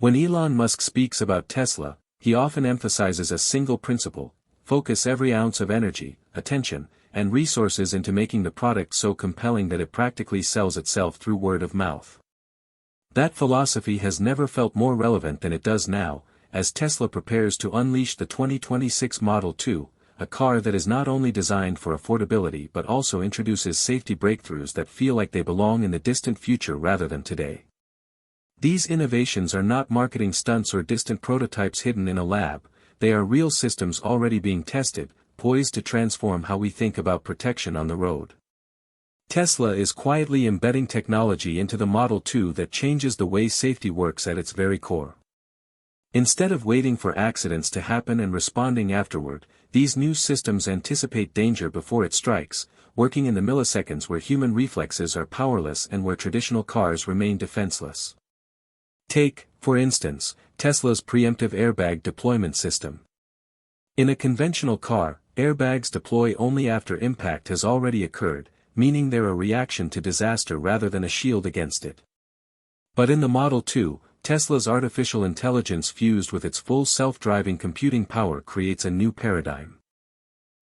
When Elon Musk speaks about Tesla, he often emphasizes a single principle: focus every ounce of energy, attention, and resources into making the product so compelling that it practically sells itself through word of mouth. That philosophy has never felt more relevant than it does now, as Tesla prepares to unleash the 2026 Model 2, a car that is not only designed for affordability but also introduces safety breakthroughs that feel like they belong in the distant future rather than today. These innovations are not marketing stunts or distant prototypes hidden in a lab, they are real systems already being tested, poised to transform how we think about protection on the road. Tesla is quietly embedding technology into the Model 2 that changes the way safety works at its very core. Instead of waiting for accidents to happen and responding afterward, these new systems anticipate danger before it strikes, working in the milliseconds where human reflexes are powerless and where traditional cars remain defenseless. Take, for instance, Tesla's preemptive airbag deployment system. In a conventional car, airbags deploy only after impact has already occurred, meaning they're a reaction to disaster rather than a shield against it. But in the Model 2, Tesla's artificial intelligence fused with its full self-driving computing power creates a new paradigm.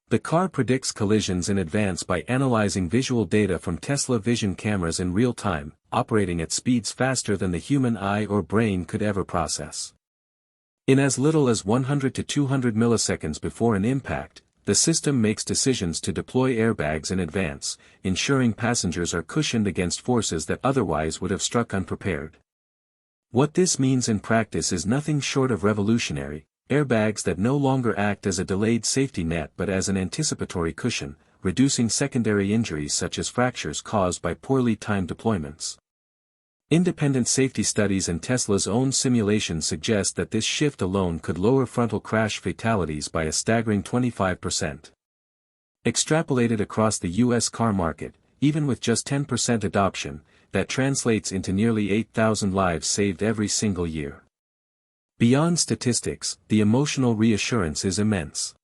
The car predicts collisions in advance by analyzing visual data from Tesla vision cameras in real time, operating at speeds faster than the human eye or brain could ever process. In as little as 100 to 200 milliseconds before an impact, the system makes decisions to deploy airbags in advance, ensuring passengers are cushioned against forces that otherwise would have struck unprepared. What this means in practice is nothing short of revolutionary: airbags that no longer act as a delayed safety net but as an anticipatory cushion, reducing secondary injuries such as fractures caused by poorly timed deployments. Independent safety studies and Tesla's own simulations suggest that this shift alone could lower frontal crash fatalities by a staggering 25%. Extrapolated across the U.S. car market, even with just 10% adoption, that translates into nearly 8,000 lives saved every single year. Beyond statistics, the emotional reassurance is immense.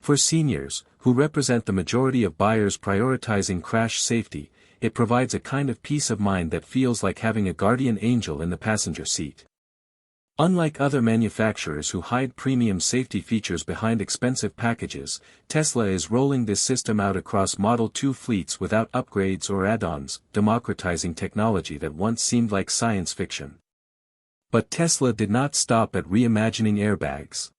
For seniors, who represent the majority of buyers prioritizing crash safety, it provides a kind of peace of mind that feels like having a guardian angel in the passenger seat. Unlike other manufacturers who hide premium safety features behind expensive packages, Tesla is rolling this system out across Model 2 fleets without upgrades or add-ons, democratizing technology that once seemed like science fiction. But Tesla did not stop at reimagining airbags.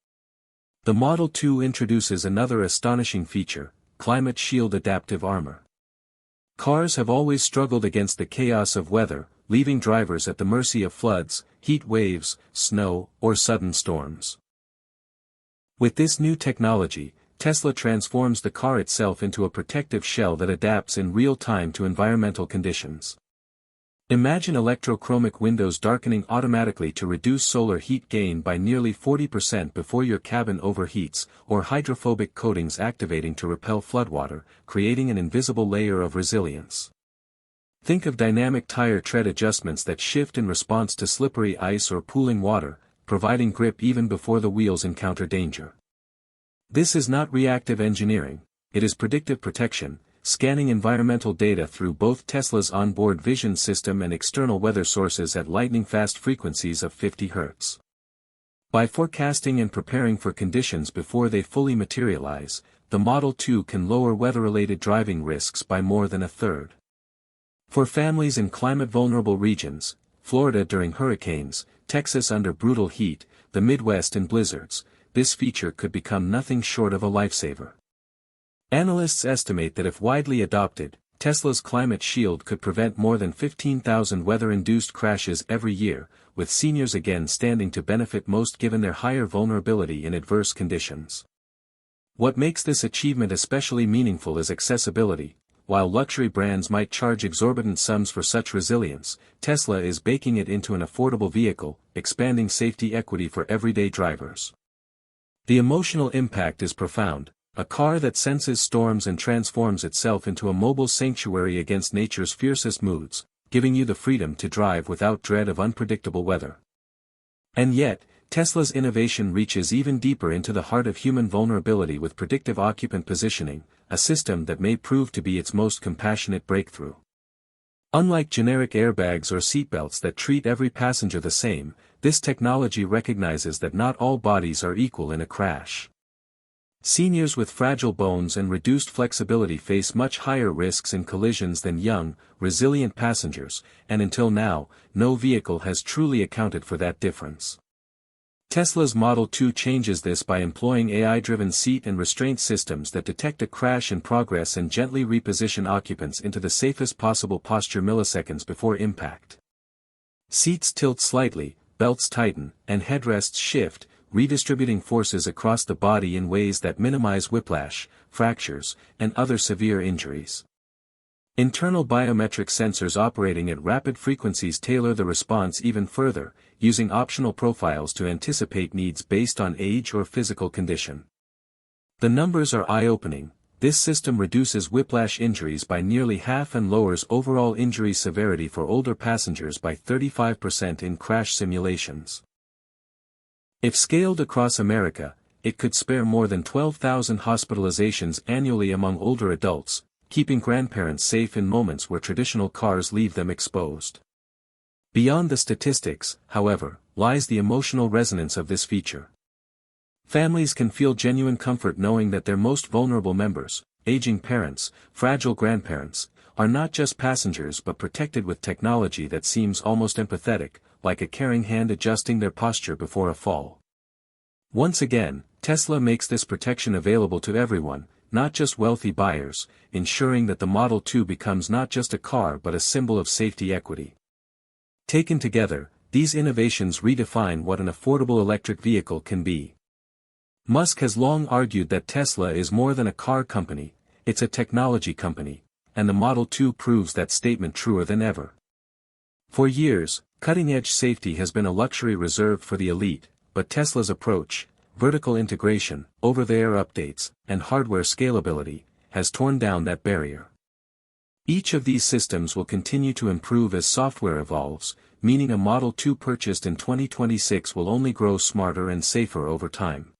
The Model 2 introduces another astonishing feature: Climate Shield Adaptive Armor. Cars have always struggled against the chaos of weather, leaving drivers at the mercy of floods, heat waves, snow, or sudden storms. With this new technology, Tesla transforms the car itself into a protective shell that adapts in real time to environmental conditions. Imagine electrochromic windows darkening automatically to reduce solar heat gain by nearly 40% before your cabin overheats, or hydrophobic coatings activating to repel floodwater, creating an invisible layer of resilience. Think of dynamic tire tread adjustments that shift in response to slippery ice or pooling water, providing grip even before the wheels encounter danger. This is not reactive engineering, it is predictive protection, scanning environmental data through both Tesla's onboard vision system and external weather sources at lightning-fast frequencies of 50 Hz. By forecasting and preparing for conditions before they fully materialize, the Model 2 can lower weather-related driving risks by more than a third. For families in climate-vulnerable regions, Florida during hurricanes, Texas under brutal heat, the Midwest in blizzards, this feature could become nothing short of a lifesaver. Analysts estimate that if widely adopted, Tesla's Climate Shield could prevent more than 15,000 weather-induced crashes every year, with seniors again standing to benefit most given their higher vulnerability in adverse conditions. What makes this achievement especially meaningful is accessibility. While luxury brands might charge exorbitant sums for such resilience, Tesla is baking it into an affordable vehicle, expanding safety equity for everyday drivers. The emotional impact is profound. A car that senses storms and transforms itself into a mobile sanctuary against nature's fiercest moods, giving you the freedom to drive without dread of unpredictable weather. And yet, Tesla's innovation reaches even deeper into the heart of human vulnerability with predictive occupant positioning, a system that may prove to be its most compassionate breakthrough. Unlike generic airbags or seatbelts that treat every passenger the same, this technology recognizes that not all bodies are equal in a crash. Seniors with fragile bones and reduced flexibility face much higher risks in collisions than young, resilient passengers, and until now, no vehicle has truly accounted for that difference. Tesla's Model 2 changes this by employing AI-driven seat and restraint systems that detect a crash in progress and gently reposition occupants into the safest possible posture milliseconds before impact. Seats tilt slightly, belts tighten, and headrests shift, redistributing forces across the body in ways that minimize whiplash, fractures, and other severe injuries. Internal biometric sensors operating at rapid frequencies tailor the response even further, using optional profiles to anticipate needs based on age or physical condition. The numbers are eye-opening. This system reduces whiplash injuries by nearly half and lowers overall injury severity for older passengers by 35% in crash simulations. If scaled across America, it could spare more than 12,000 hospitalizations annually among older adults, keeping grandparents safe in moments where traditional cars leave them exposed. Beyond the statistics, however, lies the emotional resonance of this feature. Families can feel genuine comfort knowing that their most vulnerable members, aging parents, fragile grandparents, are not just passengers but protected with technology that seems almost empathetic, like a caring hand adjusting their posture before a fall. Once again, Tesla makes this protection available to everyone, not just wealthy buyers, ensuring that the Model 2 becomes not just a car but a symbol of safety equity. Taken together, these innovations redefine what an affordable electric vehicle can be. Musk has long argued that Tesla is more than a car company, it's a technology company, and the Model 2 proves that statement truer than ever. For years, cutting-edge safety has been a luxury reserved for the elite, but Tesla's approach, vertical integration, over-the-air updates, and hardware scalability, has torn down that barrier. Each of these systems will continue to improve as software evolves, meaning a Model 2 purchased in 2026 will only grow smarter and safer over time.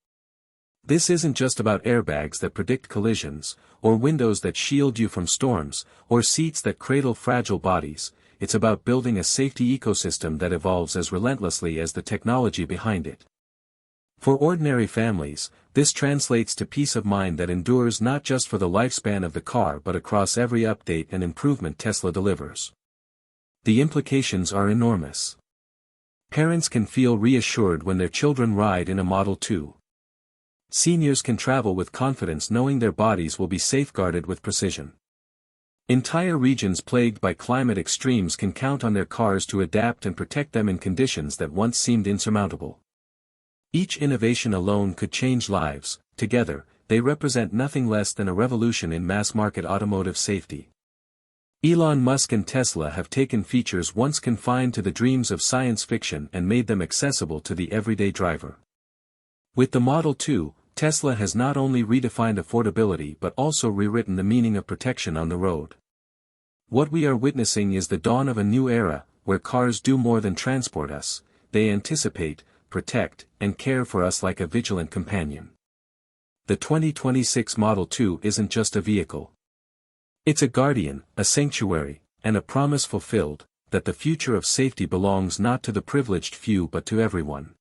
This isn't just about airbags that predict collisions, or windows that shield you from storms, or seats that cradle fragile bodies. It's about building a safety ecosystem that evolves as relentlessly as the technology behind it. For ordinary families, this translates to peace of mind that endures not just for the lifespan of the car but across every update and improvement Tesla delivers. The implications are enormous. Parents can feel reassured when their children ride in a Model 2. Seniors can travel with confidence knowing their bodies will be safeguarded with precision. Entire regions plagued by climate extremes can count on their cars to adapt and protect them in conditions that once seemed insurmountable. Each innovation alone could change lives. Together, they represent nothing less than a revolution in mass-market automotive safety. Elon Musk and Tesla have taken features once confined to the dreams of science fiction and made them accessible to the everyday driver. With the Model 2, Tesla has not only redefined affordability but also rewritten the meaning of protection on the road. What we are witnessing is the dawn of a new era, where cars do more than transport us, they anticipate, protect, and care for us like a vigilant companion. The 2026 Model 2 isn't just a vehicle. It's a guardian, a sanctuary, and a promise fulfilled, that the future of safety belongs not to the privileged few but to everyone.